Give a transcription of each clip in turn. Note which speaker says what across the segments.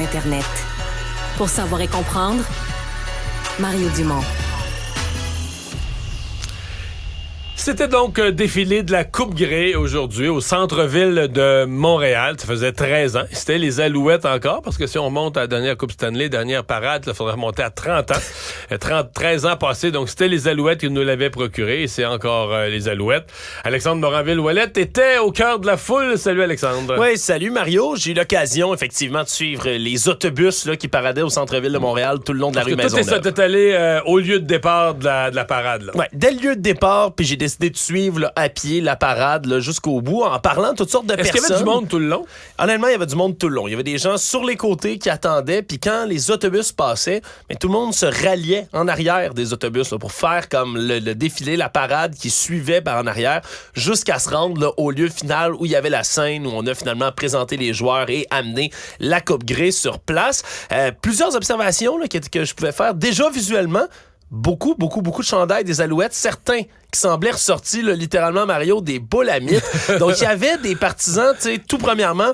Speaker 1: Internet. Pour savoir et comprendre, Mario Dumont.
Speaker 2: C'était donc un défilé de la Coupe Grey aujourd'hui au centre-ville de Montréal. Ça faisait 13 ans. C'était les Alouettes encore, parce que si on remonte à la dernière Coupe Stanley, dernière parade, il faudrait remonter à 30 ans. 13 ans passés, donc c'était les Alouettes qui nous l'avaient procuré, et c'est encore les Alouettes. Alexandre Moranville-Ouellette était au cœur de la foule. Salut Alexandre.
Speaker 3: Oui, salut Mario. J'ai eu l'occasion effectivement de suivre les autobus là, qui paradaient au centre-ville de Montréal tout le long de la rue Maisonneuve.
Speaker 2: T'es allé au lieu de départ de la parade. Là.
Speaker 3: Ouais, dès le lieu de départ, puis j'ai décidé de suivre là, à pied la parade là, jusqu'au bout en parlant de toutes sortes de personnes.
Speaker 2: Est-ce qu'il y avait du monde tout le long?
Speaker 3: Honnêtement, il y avait du monde tout le long. Il y avait des gens sur les côtés qui attendaient, puis quand les autobus passaient, mais tout le monde se ralliait en arrière des autobus là, pour faire comme le défilé, la parade qui suivait par en arrière jusqu'à se rendre là, au lieu final où il y avait la scène où on a finalement présenté les joueurs et amené la Coupe Grey sur place. Plusieurs observations là, que je pouvais faire. Déjà visuellement, beaucoup de chandails des Alouettes, certains qui semblaient ressortis, là, littéralement, Mario, des boules à mythes. Donc, il y avait des partisans, tu sais, tout premièrement,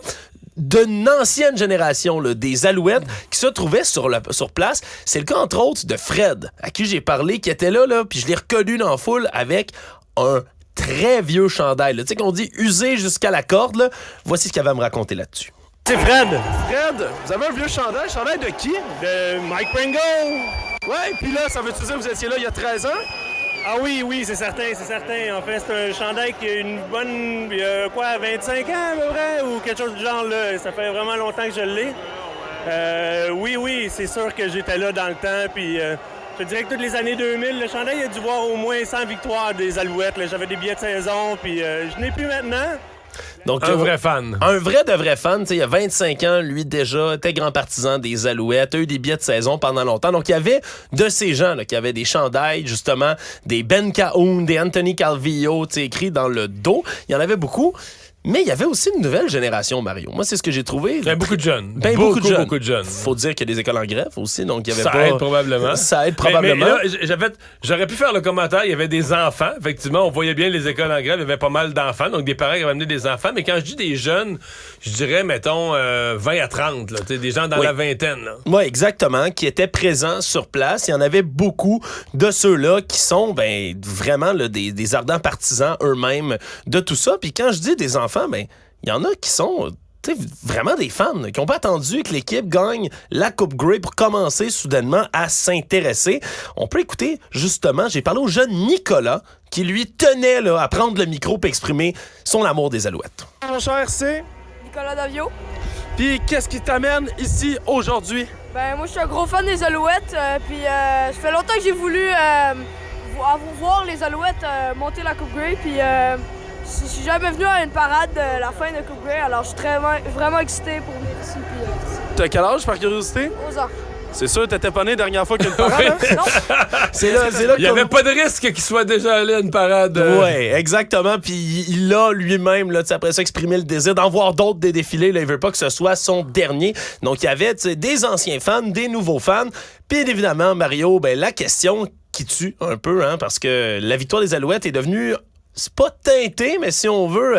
Speaker 3: d'une ancienne génération, là, des Alouettes, qui se trouvaient sur place. C'est le cas, entre autres, de Fred, à qui j'ai parlé, qui était là, puis je l'ai reconnu dans la foule avec un très vieux chandail. Tu sais, qu'on dit usé jusqu'à la corde, là. Voici ce qu'il avait à me raconter là-dessus.
Speaker 4: C'est Fred.
Speaker 3: Fred, vous avez un vieux chandail? Chandail de qui?
Speaker 4: De Mike Pringle.
Speaker 3: Ouais, puis là, ça veut-tu dire que vous étiez là il y a 13 ans?
Speaker 4: Ah oui, c'est certain. En fait, c'est un chandail qui a une bonne, 25 ans à peu près, ou quelque chose du genre, là. Ça fait vraiment longtemps que je l'ai. Oui, c'est sûr que j'étais là dans le temps, puis je te dirais que toutes les années 2000, le chandail a dû voir au moins 100 victoires des Alouettes. Là. J'avais des billets de saison, puis je n'ai plus maintenant.
Speaker 3: Donc,
Speaker 2: un vrai fan.
Speaker 3: Un vrai de vrai fan. Il y a 25 ans, lui, déjà, était grand partisan des Alouettes, a eu des billets de saison pendant longtemps. Donc, il y avait de ces gens là, qui avaient des chandails, justement, des Ben Cahoon, des Anthony Calvillo, écrits dans le dos. Il y en avait beaucoup. Mais il y avait aussi une nouvelle génération, Mario. Moi, c'est ce que j'ai trouvé.
Speaker 2: Il y avait beaucoup de jeunes.
Speaker 3: Beaucoup de
Speaker 2: jeunes.
Speaker 3: Faut dire qu'il y a des écoles en grève aussi, donc il y avait
Speaker 2: Ça aide probablement.
Speaker 3: Ça aide probablement.
Speaker 2: Mais là, j'aurais pu faire le commentaire. Il y avait des enfants. Effectivement, on voyait bien les écoles en grève. Il y avait pas mal d'enfants, donc des parents qui avaient amené des enfants. Mais quand je dis des jeunes, je dirais, mettons, 20 à 30. Là, des gens dans la vingtaine.
Speaker 3: Oui, exactement, qui étaient présents sur place. Il y en avait beaucoup de ceux-là qui sont vraiment là, des ardents partisans eux-mêmes de tout ça. Puis quand je dis des enfants, il y en a qui sont vraiment des fans, qui n'ont pas attendu que l'équipe gagne la Coupe Grey pour commencer soudainement à s'intéresser. On peut écouter, justement, j'ai parlé au jeune Nicolas, qui lui tenait là, à prendre le micro pour exprimer son amour des Alouettes.
Speaker 5: Mon cher, c'est
Speaker 6: Nicolas Davio.
Speaker 5: Puis qu'est-ce qui t'amène ici aujourd'hui?
Speaker 6: Moi, je suis un gros fan des Alouettes, puis ça fait longtemps que j'ai voulu voir les Alouettes monter la Coupe Grey, puis je suis jamais venu à une parade de la fin de Coupe Grey, alors je suis vraiment excité pour venir ici.
Speaker 5: T'as quel âge, par curiosité?
Speaker 6: 11 ans.
Speaker 5: C'est sûr, t'étais pas né la dernière fois qu'il y a une parade, hein?
Speaker 6: Non.
Speaker 3: C'est là
Speaker 2: il n'y avait pas de risque qu'il soit déjà allé à une parade.
Speaker 3: Oui, exactement. Puis il a lui-même, là, après ça, exprimé le désir d'en voir d'autres des défilés. Là, il veut pas que ce soit son dernier. Donc, il y avait des anciens fans, des nouveaux fans. Puis évidemment, Mario, la question qui tue un peu, hein, parce que la victoire des Alouettes est devenue... C'est pas teinté, mais si on veut,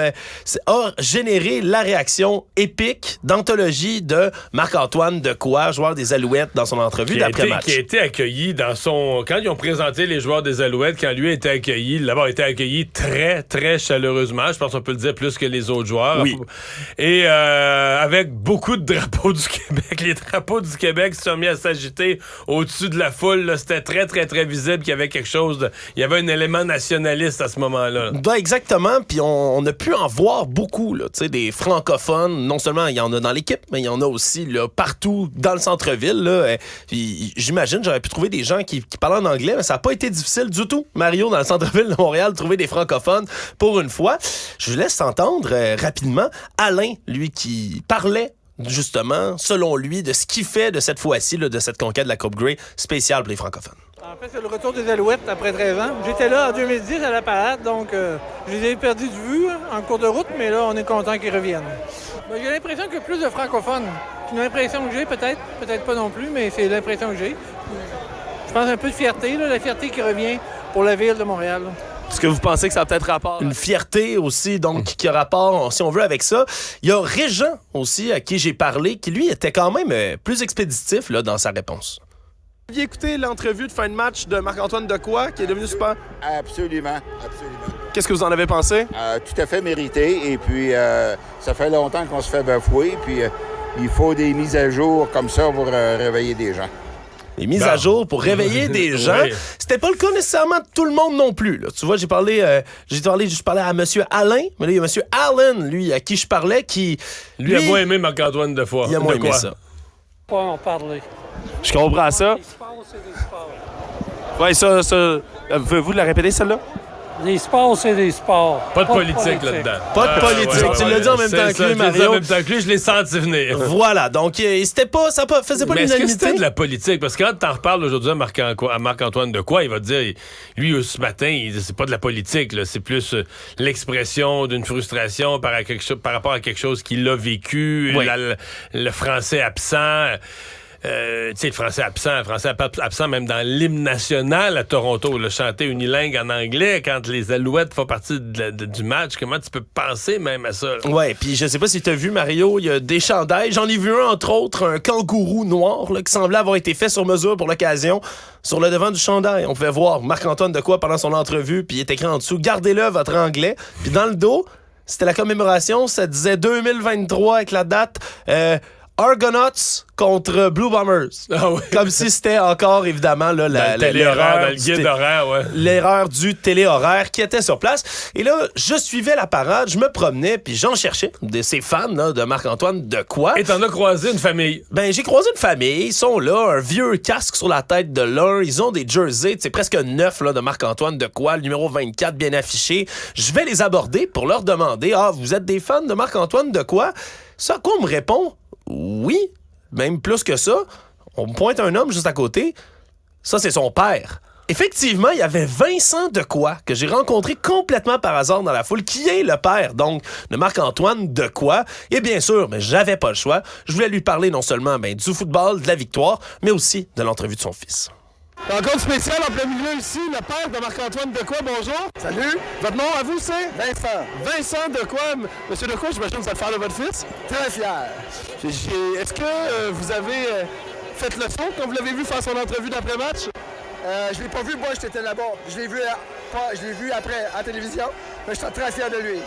Speaker 3: a généré la réaction épique d'anthologie de Marc-Antoine Decoy, joueur des Alouettes, dans son entrevue d'après-match.
Speaker 2: Qui a été accueilli dans son... Quand ils ont présenté les joueurs des Alouettes, quand lui a été accueilli, d'abord, il a été accueilli très, très chaleureusement. Je pense qu'on peut le dire plus que les autres joueurs.
Speaker 3: Oui.
Speaker 2: Et avec beaucoup de drapeaux du Québec. Les drapeaux du Québec se sont mis à s'agiter au-dessus de la foule. Là. C'était très, très, très visible qu'il y avait quelque chose de... Il y avait un élément nationaliste à ce moment-là.
Speaker 3: Exactement, puis on a pu en voir beaucoup, là, des francophones. Non seulement il y en a dans l'équipe, mais il y en a aussi là, partout dans le centre-ville. Là. J'imagine, j'aurais pu trouver des gens qui parlent en anglais, mais ça n'a pas été difficile du tout, Mario, dans le centre-ville de Montréal, de trouver des francophones pour une fois. Je vous laisse entendre rapidement Alain, lui, qui parlait justement, selon lui, de ce qu'il fait de cette fois-ci, là, de cette conquête de la Coupe Grey spéciale pour les francophones.
Speaker 7: En fait, c'est le retour des Alouettes après 13 ans. J'étais là en 2010 à la parade, donc je les ai perdus de vue en cours de route, mais là, on est content qu'ils reviennent. J'ai l'impression qu'il y a plus de francophones. C'est une impression que j'ai, peut-être pas non plus, mais c'est l'impression que j'ai. Je pense un peu de fierté, là, la fierté qui revient pour la ville de Montréal.
Speaker 5: Est-ce que vous pensez que ça a peut-être rapport?
Speaker 3: Une fierté aussi, donc, qui a rapport, si on veut, avec ça. Il y a Régent aussi, à qui j'ai parlé, qui, lui, était quand même plus expéditif là, dans sa réponse.
Speaker 5: Vous aviez écouté l'entrevue de fin de match de Marc-Antoine Dequoy, qui est devenu super?
Speaker 8: Absolument.
Speaker 5: Qu'est-ce que vous en avez pensé?
Speaker 8: Tout à fait mérité. Et puis, ça fait longtemps qu'on se fait bafouer. Puis, il faut des mises à jour comme ça pour réveiller des gens.
Speaker 3: Les mises à jour pour réveiller des gens.
Speaker 2: Oui.
Speaker 3: C'était pas le cas nécessairement de tout le monde non plus. Là. Tu vois, je parlais à M. Alain, mais là, il y a M. Allen, lui, à qui je parlais, qui...
Speaker 2: Lui a moins aimé Marc-Antoine Dequoy.
Speaker 3: Il a moins aimé ça.
Speaker 7: Pas en parler.
Speaker 5: Je comprends ça.
Speaker 7: Les sports, c'est des sports.
Speaker 5: Oui, ça. Pouvez-vous la répéter, celle-là?
Speaker 7: Les sports, c'est des sports.
Speaker 2: Pas de politique là-dedans.
Speaker 3: Pas de politique. Tu l'as dit en même temps que lui, Mario.
Speaker 2: Je l'ai dit en même temps que lui, je l'ai senti venir.
Speaker 3: Voilà, donc c'était pas, ça faisait pas
Speaker 2: Mais est-ce que
Speaker 3: l'unanimité.
Speaker 2: c'était de la politique? Parce que quand t'en reparles aujourd'hui à Marc-Antoine Dequoy, il va te dire, lui, ce matin, c'est pas de la politique, là, c'est plus l'expression d'une frustration par rapport à quelque chose qu'il a vécu,
Speaker 3: Oui.
Speaker 2: le français absent. Tu sais, le français absent même dans l'hymne national à Toronto, le chanter unilingue en anglais quand les Alouettes font partie du match. Comment tu peux penser même à ça? Là?
Speaker 3: Ouais, puis je sais pas si tu as vu, Mario, il y a des chandails. J'en ai vu un, entre autres, un kangourou noir là, qui semblait avoir été fait sur mesure pour l'occasion. Sur le devant du chandail, on pouvait voir Marc-Antoine Dequoy pendant son entrevue, puis il est écrit en dessous « Gardez-le, votre anglais ». Puis dans le dos, c'était la commémoration, ça disait 2023 avec la date... Argonauts contre Blue Bombers.
Speaker 2: Ah oui.
Speaker 3: Comme si c'était encore, évidemment, là,
Speaker 2: l'erreur, dans le guide horaire, ouais.
Speaker 3: L'erreur du téléhoraire qui était sur place. Et là, je suivais la parade, je me promenais, puis j'en cherchais de ces fans là, de Marc-Antoine Dequoy.
Speaker 2: Et t'en as croisé une famille.
Speaker 3: Ben, j'ai croisé une famille. Ils sont là, un vieux casque sur la tête de l'un. Ils ont des jerseys, c'est presque neuf là, de Marc-Antoine Dequoy, le numéro 24 bien affiché. Je vais les aborder pour leur demander « Ah, vous êtes des fans de Marc-Antoine Dequoy? » Ça, à quoi on me répond? Oui, même plus que ça. On me pointe un homme juste à côté. Ça, c'est son père. Effectivement, il y avait Vincent Dequoy, que j'ai rencontré complètement par hasard dans la foule, qui est le père, donc, de Marc-Antoine Dequoy. Et bien sûr, mais j'avais pas le choix. Je voulais lui parler non seulement du football, de la victoire, mais aussi de l'entrevue de son fils.
Speaker 5: Rencontre spéciale en plein milieu ici, le père de Marc-Antoine Dequoy, bonjour.
Speaker 9: Salut,
Speaker 5: Votre nom à vous, c'est?
Speaker 9: Vincent.
Speaker 5: Vincent Dequoy. Monsieur Dequoy, j'imagine que vous êtes fier de votre fils.
Speaker 9: Très fier.
Speaker 5: Est-ce que vous avez fait le son quand vous l'avez vu faire son entrevue d'après-match?
Speaker 9: Je l'ai pas vu, moi j'étais là-bas. Je l'ai vu après à la télévision, mais je suis très fier de lui.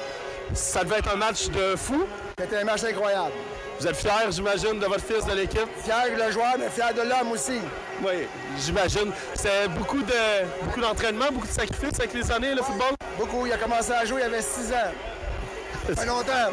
Speaker 5: Ça devait être un match de fou.
Speaker 9: C'était un match incroyable.
Speaker 5: Vous êtes fier, j'imagine, de votre fils, de l'équipe?
Speaker 9: Fier de le joueur, mais fier de l'homme aussi.
Speaker 5: Oui, j'imagine. C'est beaucoup d'entraînement, beaucoup de sacrifices avec les années, le football?
Speaker 9: Beaucoup. Il a commencé à jouer, il avait 6 ans. Ça fait longtemps.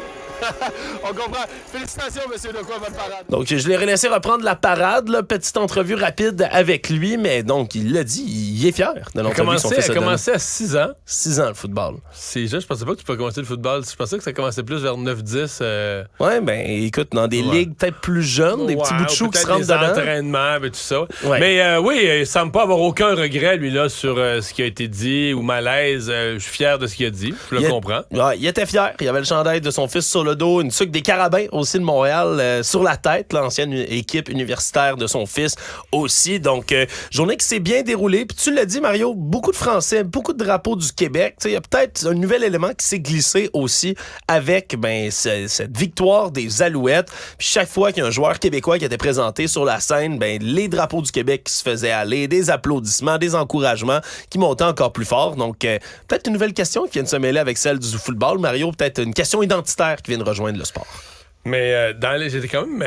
Speaker 5: On comprend. Félicitations, monsieur Dequoy, votre parade.
Speaker 3: Donc, je l'ai laissé reprendre la parade, là, petite entrevue rapide avec lui, mais donc, il l'a dit, il est fier de l'entrevue que son fils a donnée.
Speaker 2: commencé à 6 ans.
Speaker 3: 6 ans, le football.
Speaker 2: Je pensais pas que tu peux commencer le football. Je pensais que ça commençait plus vers 9-10.
Speaker 3: Ouais, ben, écoute, dans des ligues peut-être plus jeunes, des petits bouts de chou qui se rentrent dedans.
Speaker 2: Entraînements et tout ça.
Speaker 3: Ouais.
Speaker 2: Mais oui, il semble pas avoir aucun regret, lui, là, sur ce qui a été dit ou malaise. Je suis fier de ce qu'il a dit. Je le comprends.
Speaker 3: Ouais, il était fier. Il avait le chandail de son fils sur le dos, une tuque des Carabins aussi de Montréal sur la tête, l'ancienne équipe universitaire de son fils aussi. Donc, journée qui s'est bien déroulée. Puis tu l'as dit, Mario, beaucoup de Français, beaucoup de drapeaux du Québec. Il y a peut-être un nouvel élément qui s'est glissé aussi avec cette victoire des Alouettes. Puis chaque fois qu'il y a un joueur québécois qui était présenté sur la scène, les drapeaux du Québec qui se faisaient aller, des applaudissements, des encouragements qui montaient encore plus fort. Donc, peut-être une nouvelle question qui vient de se mêler avec celle du football. Mario, peut-être une question identitaire qui vient de rejoindre le sport.
Speaker 2: Mais j'étais quand même,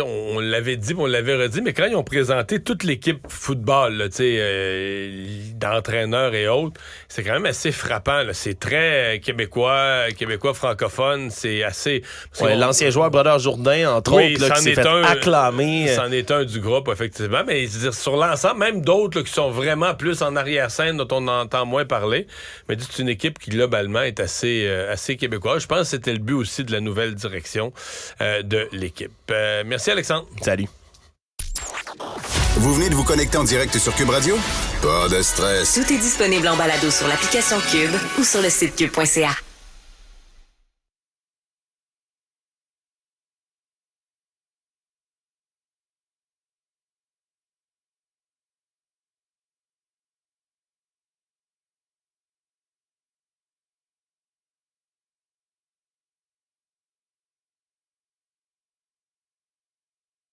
Speaker 2: on l'avait dit, on l'avait redit, mais quand ils ont présenté toute l'équipe football, là, d'entraîneurs et autres, c'est quand même assez frappant. Là. C'est très québécois francophone, c'est assez...
Speaker 3: Ouais, l'ancien joueur Brodeur Jourdain, entre autres, là, qui s'est fait acclamer.
Speaker 2: C'en est un du groupe, effectivement. Mais sur l'ensemble, même d'autres là, qui sont vraiment plus en arrière-scène, dont on entend moins parler. Mais c'est une équipe qui, globalement, est assez québécoise. Je pense que c'était le but aussi de la nouvelle direction de l'équipe. Merci, Alexandre.
Speaker 3: Salut.
Speaker 10: Vous venez de vous connecter en direct sur Cube Radio? Pas de stress.
Speaker 1: Tout est disponible en balado sur l'application Cube ou sur le site cube.ca.